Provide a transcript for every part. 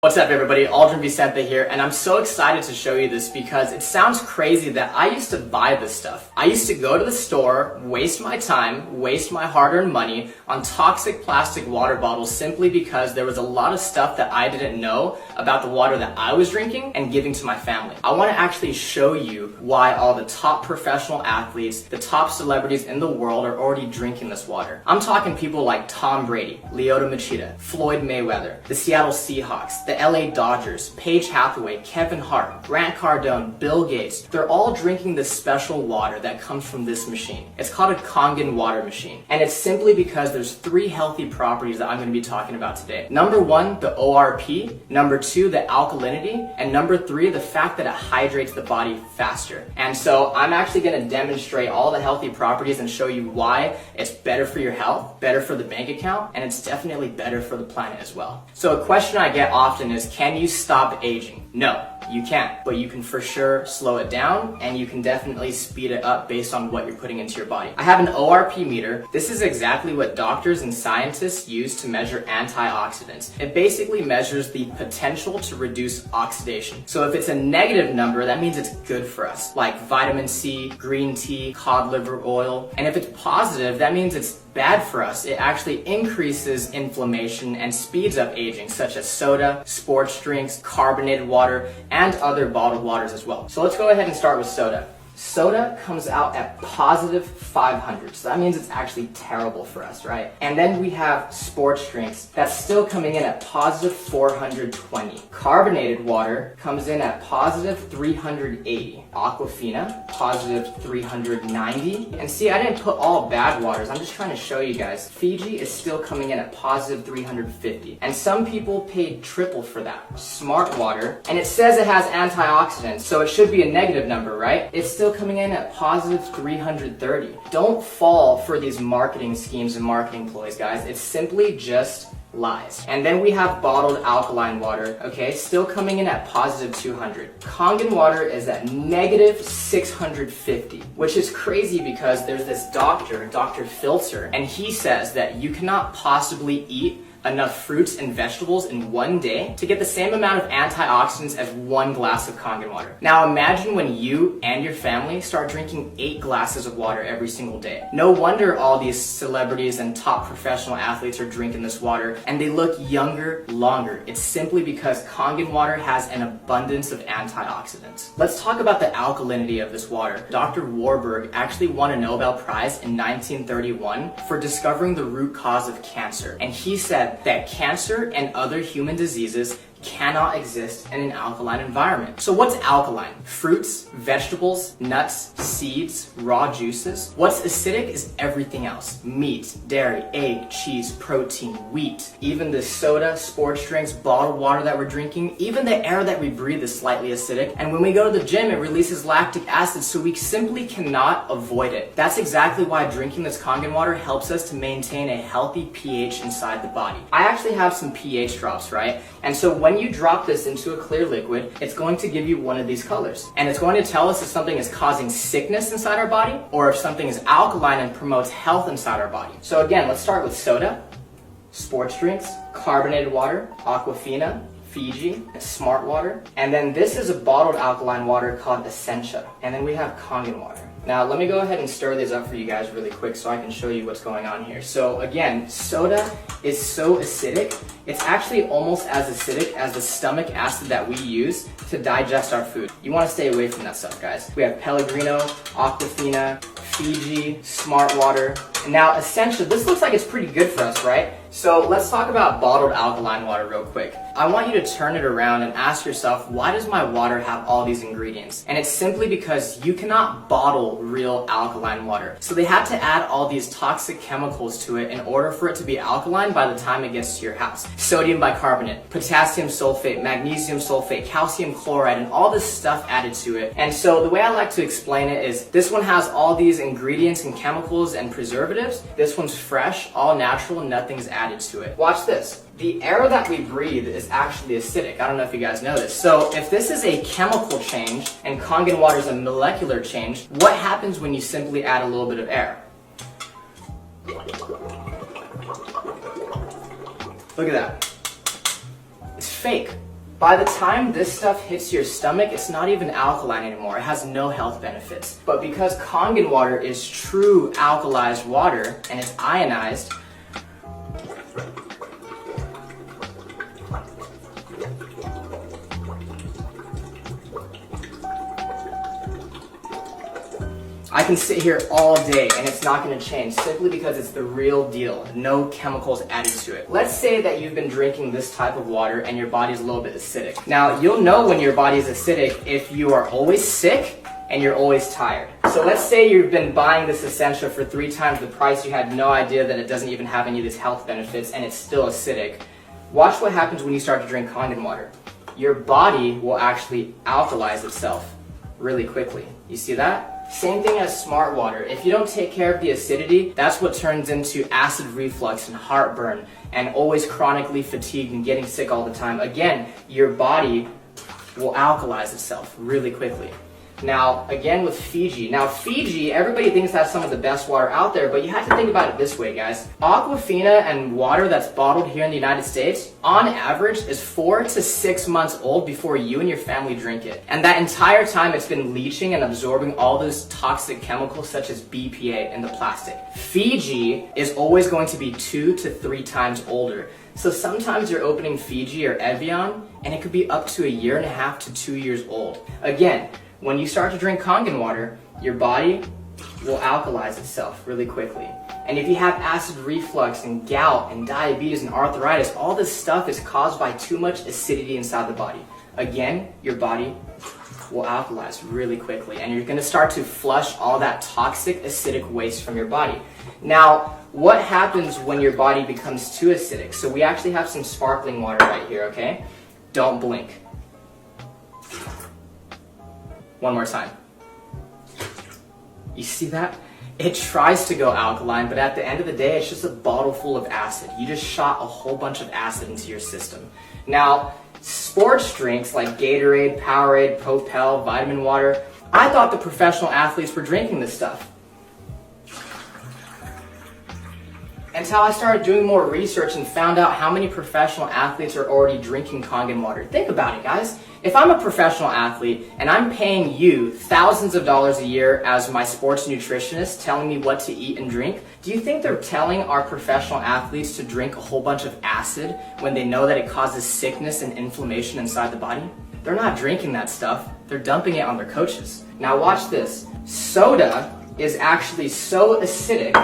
What's up everybody, Aldrin Vicente here, and I'm so excited to show you this because it sounds crazy that I used to buy this stuff. I used to go to the store, waste my time, waste my hard-earned money on toxic plastic water bottles simply because there was a lot of stuff that I didn't know about the water that I was drinking and giving to my family. I want to actually show you why all the top professional athletes, the top celebrities in the world are already drinking this water. I'm talking people like Tom Brady, Lyoto Machida, Floyd Mayweather, the Seattle Seahawks, the LA Dodgers, Paige Hathaway, Kevin Hart, Grant Cardone, Bill Gates. They're all drinking this special water that comes from this machine. It's called a Kangen water machine. And it's simply because there's 3 healthy properties that I'm going to be talking about today. Number 1, the ORP. Number 2, the alkalinity. And number 3, the fact that it hydrates the body faster. And so I'm actually going to demonstrate all the healthy properties and show you why it's better for your health, better for the bank account, and it's definitely better for the planet as well. So a question I get often is, can you stop aging? No, you can't, but you can for sure slow it down and you can definitely speed it up based on what you're putting into your body. I have an ORP meter. This is exactly what doctors and scientists use to measure antioxidants. It basically measures the potential to reduce oxidation. So if it's a negative number, that means it's good for us, like vitamin C, green tea, cod liver oil. And if it's positive, that means it's bad for us. It actually increases inflammation and speeds up aging, such as soda, sports drinks, carbonated water, and other bottled waters as well. So let's go ahead and start with soda. Soda comes out at positive 500, so that means it's actually terrible for us, right? And then we have sports drinks that's still coming in at positive 420. Carbonated water comes in at positive 380. Aquafina, positive 390. And see, I didn't put all bad waters, I'm just trying to show you guys. Fiji is still coming in at positive 350. And some people paid triple for that. Smart water, and it says it has antioxidants, so it should be a negative number, right? It's still coming in at positive 330. Don't fall for these marketing schemes and marketing ploys, guys. It's simply just lies. And then we have bottled alkaline water, okay, still coming in at positive 200. Kangen water is at negative 650, which is crazy because there's this doctor, Dr. Filter, and he says that you cannot possibly eat enough fruits and vegetables in one day to get the same amount of antioxidants as 1 glass of Kangen water. Now imagine when you and your family start drinking 8 glasses of water every single day. No wonder all these celebrities and top professional athletes are drinking this water and they look younger longer. It's simply because Kangen water has an abundance of antioxidants. Let's talk about the alkalinity of this water. Dr. Warburg actually won a Nobel Prize in 1931 for discovering the root cause of cancer, and he said that cancer and other human diseases cannot exist in an alkaline environment. So what's alkaline? Fruits, vegetables, nuts, seeds, raw juices. What's acidic is everything else. Meat, dairy, egg, cheese, protein, wheat. Even the soda, sports drinks, bottled water that we're drinking, even the air that we breathe is slightly acidic. And when we go to the gym, it releases lactic acid, so we simply cannot avoid it. That's exactly why drinking this Kangen water helps us to maintain a healthy pH inside the body. I actually have some pH drops, right? And so when you drop this into a clear liquid, it's going to give you one of these colors. And it's going to tell us if something is causing sickness inside our body or if something is alkaline and promotes health inside our body. So again, let's start with soda, sports drinks, carbonated water, Aquafina, Fiji, Smart water. And then this is a bottled alkaline water called Essentia. And then we have Kangen water. Now let me go ahead and stir these up for you guys really quick so I can show you what's going on here. So again, soda is so acidic, it's actually almost as acidic as the stomach acid that we use to digest our food. You want to stay away from that stuff, guys. We have Pellegrino, Aquafina, Fiji, Smart water, and now Essentia. This looks like it's pretty good for us, right? So let's talk about bottled alkaline water real quick. I want you to turn it around and ask yourself, why does my water have all these ingredients? And it's simply because you cannot bottle real alkaline water. So they had to add all these toxic chemicals to it in order for it to be alkaline by the time it gets to your house. Sodium bicarbonate, potassium sulfate, magnesium sulfate, calcium chloride, and all this stuff added to it. And so the way I like to explain it is this one has all these ingredients and chemicals and preservatives. This one's fresh, all natural, nothing's added to it. Watch this. The air that we breathe is actually acidic. I don't know if you guys know this. So if this is a chemical change and Kangen water is a molecular change, what happens when you simply add a little bit of air? Look at that. It's fake. By the time this stuff hits your stomach, it's not even alkaline anymore. It has no health benefits. But because Kangen water is true alkalized water and it's ionized, I can sit here all day and it's not going to change simply because it's the real deal. No chemicals added to it. Let's say that you've been drinking this type of water and your body's a little bit acidic. Now, you'll know when your body is acidic if you are always sick and you're always tired. So let's say you've been buying this essential for 3 times the price. You had no idea that it doesn't even have any of these health benefits and it's still acidic. Watch what happens when you start to drink Kangen water. Your body will actually alkalize itself really quickly. You see that? Same thing as smart water. If you don't take care of the acidity, that's what turns into acid reflux and heartburn and always chronically fatigued and getting sick all the time. Again, your body will alkalize itself really quickly. Now, again with Fiji. Now, Fiji, everybody thinks that's some of the best water out there, but you have to think about it this way, guys. Aquafina and water that's bottled here in the United States, on average, is 4 to 6 months old before you and your family drink it. And that entire time, it's been leaching and absorbing all those toxic chemicals such as BPA in the plastic. Fiji is always going to be 2 to 3 times older. So sometimes you're opening Fiji or Evian, and it could be up to 1.5 to 2 years old. Again, when you start to drink Kangen water, your body will alkalize itself really quickly. And if you have acid reflux and gout and diabetes and arthritis, all this stuff is caused by too much acidity inside the body. Again, your body will alkalize really quickly and you're gonna start to flush all that toxic acidic waste from your body. Now, what happens when your body becomes too acidic? So we actually have some sparkling water right here, okay? Don't blink. One more time. You see that? It tries to go alkaline, but at the end of the day, it's just a bottle full of acid. You just shot a whole bunch of acid into your system. Now, sports drinks like Gatorade, Powerade, Propel, vitamin water, I thought the professional athletes were drinking this stuff. Until I started doing more research and found out how many professional athletes are already drinking Kangen water. Think about it, guys. If I'm a professional athlete and I'm paying you thousands of dollars a year as my sports nutritionist telling me what to eat and drink, do you think they're telling our professional athletes to drink a whole bunch of acid when they know that it causes sickness and inflammation inside the body? They're not drinking that stuff. They're dumping it on their coaches. Now watch this. Soda is actually so acidic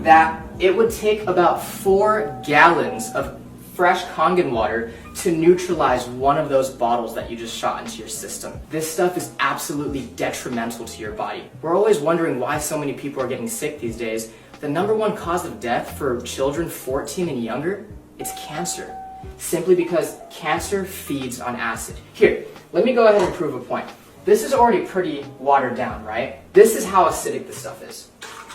that it would take about 4 gallons of fresh Kangen water to neutralize one of those bottles that you just shot into your system. This stuff is absolutely detrimental to your body. We're always wondering why so many people are getting sick these days. The #1 cause of death for children 14 and younger, it's cancer. Simply because cancer feeds on acid. Here, let me go ahead and prove a point. This is already pretty watered down, right? This is how acidic this stuff is.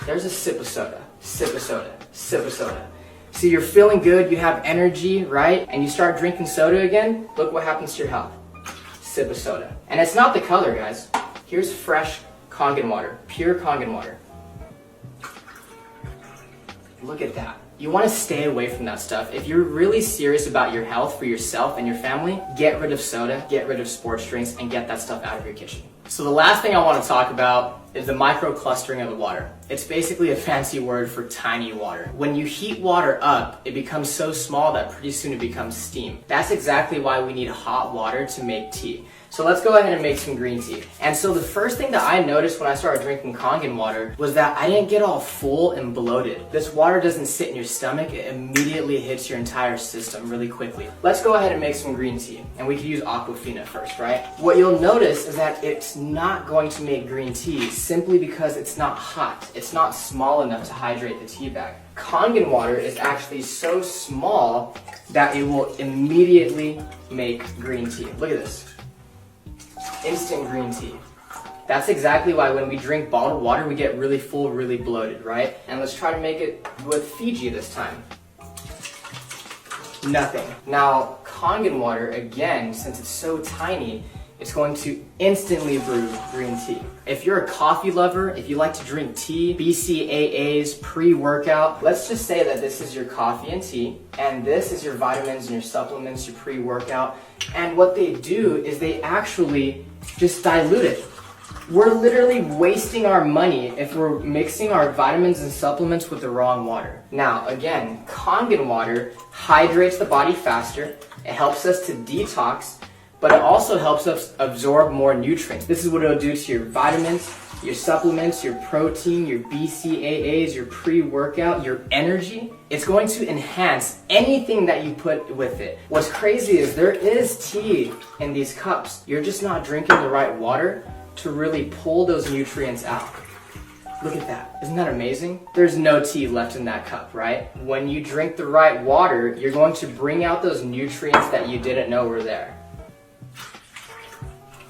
There's a sip of soda, sip of soda, sip of soda. So you're feeling good, you have energy, right? And you start drinking soda again, look what happens to your health. Sip of soda. And it's not the color, guys. Here's fresh Kangen water, pure Kangen water. Look at that. You want to stay away from that stuff. If you're really serious about your health for yourself and your family, get rid of soda, get rid of sports drinks, and get that stuff out of your kitchen. So the last thing I want to talk about is the microclustering of the water. It's basically a fancy word for tiny water. When you heat water up, it becomes so small that pretty soon it becomes steam. That's exactly why we need hot water to make tea. So let's go ahead and make some green tea. And so the first thing that I noticed when I started drinking Kangen water was that I didn't get all full and bloated. This water doesn't sit in your stomach, it immediately hits your entire system really quickly. Let's go ahead and make some green tea. And we can use Aquafina first, right? What you'll notice is that it's not going to make green tea simply because it's not hot. It's not small enough to hydrate the tea bag. Kangen water is actually so small that it will immediately make green tea. Look at this. Instant green tea. That's exactly why when we drink bottled water, we get really full, really bloated, right? And let's try to make it with Fiji this time. Nothing. Now, Kangen water, again, since it's so tiny, it's going to instantly brew green tea. If you're a coffee lover, if you like to drink tea, BCAAs, pre-workout, let's just say that this is your coffee and tea, and this is your vitamins and your supplements, your pre-workout, and what they do is they actually just dilute it. We're literally wasting our money if we're mixing our vitamins and supplements with the wrong water. Now, again, Kangen water hydrates the body faster, it helps us to detox, but it also helps us absorb more nutrients. This is what it'll do to your vitamins, your supplements, your protein, your BCAAs, your pre-workout, your energy. It's going to enhance anything that you put with it. What's crazy is there is tea in these cups. You're just not drinking the right water to really pull those nutrients out. Look at that. Isn't that amazing? There's no tea left in that cup, right? When you drink the right water, you're going to bring out those nutrients that you didn't know were there.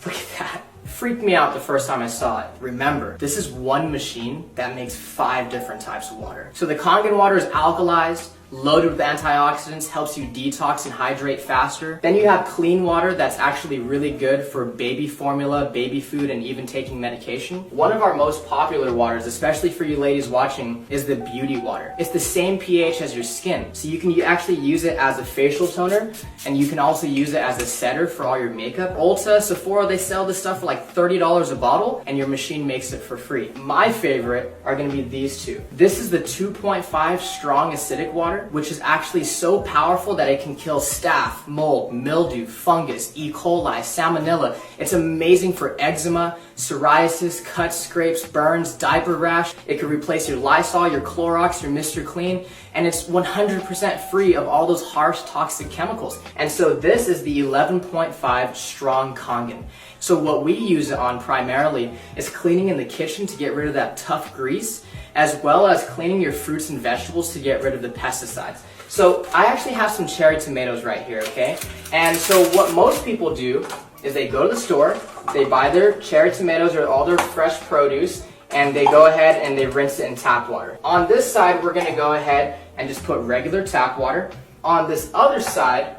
Look at that. Freaked me out the first time I saw it. Remember, this is one machine that makes 5 different types of water. So the Kangen water is alkalized, loaded with antioxidants, helps you detox and hydrate faster. Then you have clean water that's actually really good for baby formula, baby food, and even taking medication. One of our most popular waters, especially for you ladies watching, is the beauty water. It's the same pH as your skin, so you can actually use it as a facial toner, and you can also use it as a setter for all your makeup. Ulta, Sephora, they sell this stuff for like $30 a bottle, and your machine makes it for free. My favorite are gonna be these two. This is the 2.5 strong acidic water, which is actually so powerful that it can kill staph, mold, mildew, fungus, E. coli, salmonella. It's amazing for eczema, psoriasis, cuts, scrapes, burns, diaper rash. It could replace your Lysol, your Clorox, your Mr. Clean, and it's 100% free of all those harsh toxic chemicals. And so this is the 11.5 strong Kangen. So what we use it on primarily is cleaning in the kitchen to get rid of that tough grease, as well as cleaning your fruits and vegetables to get rid of the pesticides. So I actually have some cherry tomatoes right here, okay? And so what most people do is they go to the store, they buy their cherry tomatoes or all their fresh produce, and they go ahead and they rinse it in tap water. On this side, we're gonna go ahead and just put regular tap water. On this other side,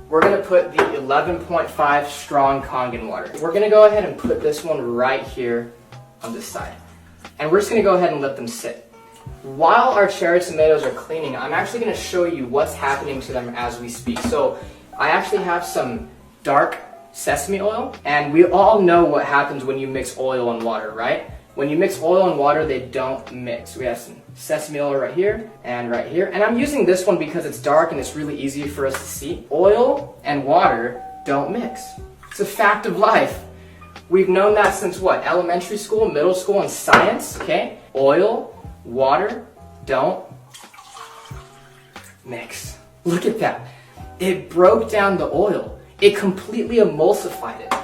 we're gonna put the 11.5 strong Kangen water. We're gonna go ahead and put this one right here on this side. And we're just gonna go ahead and let them sit. While our cherry tomatoes are cleaning, I'm actually gonna show you what's happening to them as we speak. So I actually have some dark sesame oil, and we all know what happens when you mix oil and water, right? When you mix oil and water, they don't mix. We have some sesame oil right here and right here. And I'm using this one because it's dark and it's really easy for us to see. Oil and water don't mix. It's a fact of life. We've known that since what? Elementary school, middle school, and science, okay? Oil, water, don't mix. Look at that. It broke down the oil. It completely emulsified it.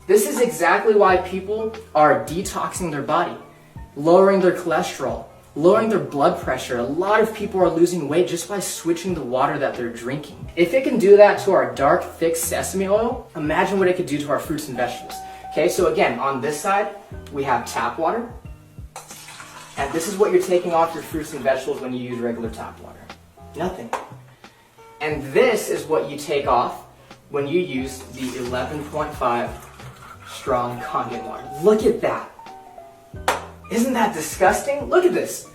This is exactly why people are detoxing their body, lowering their cholesterol, lowering their blood pressure. A lot of people are losing weight just by switching the water that they're drinking. If it can do that to our dark, thick sesame oil, imagine what it could do to our fruits and vegetables. Okay, so again, on this side, we have tap water. And this is what you're taking off your fruits and vegetables when you use regular tap water. Nothing. And this is what you take off when you use the 11.5 strong Kangen water. Look at that. Isn't that disgusting? Look at this.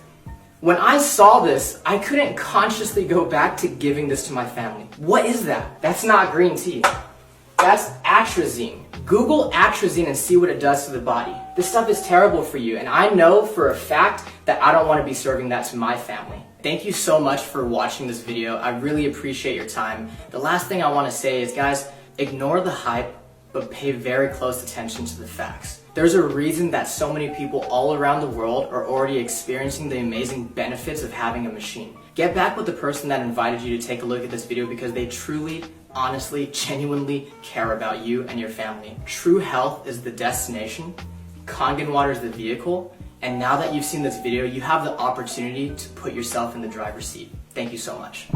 When I saw this, I couldn't consciously go back to giving this to my family. What is that? That's not green tea. That's atrazine. Google atrazine and see what it does to the body. This stuff is terrible for you, and I know for a fact that I don't want to be serving that to my family. Thank you so much for watching this video. I really appreciate your time. The last thing I want to say is, guys, ignore the hype, but pay very close attention to the facts. There's a reason that so many people all around the world are already experiencing the amazing benefits of having a machine. Get back with the person that invited you to take a look at this video because they truly, honestly, genuinely care about you and your family. True health is the destination, Kangen water is the vehicle, and now that you've seen this video, you have the opportunity to put yourself in the driver's seat. Thank you so much.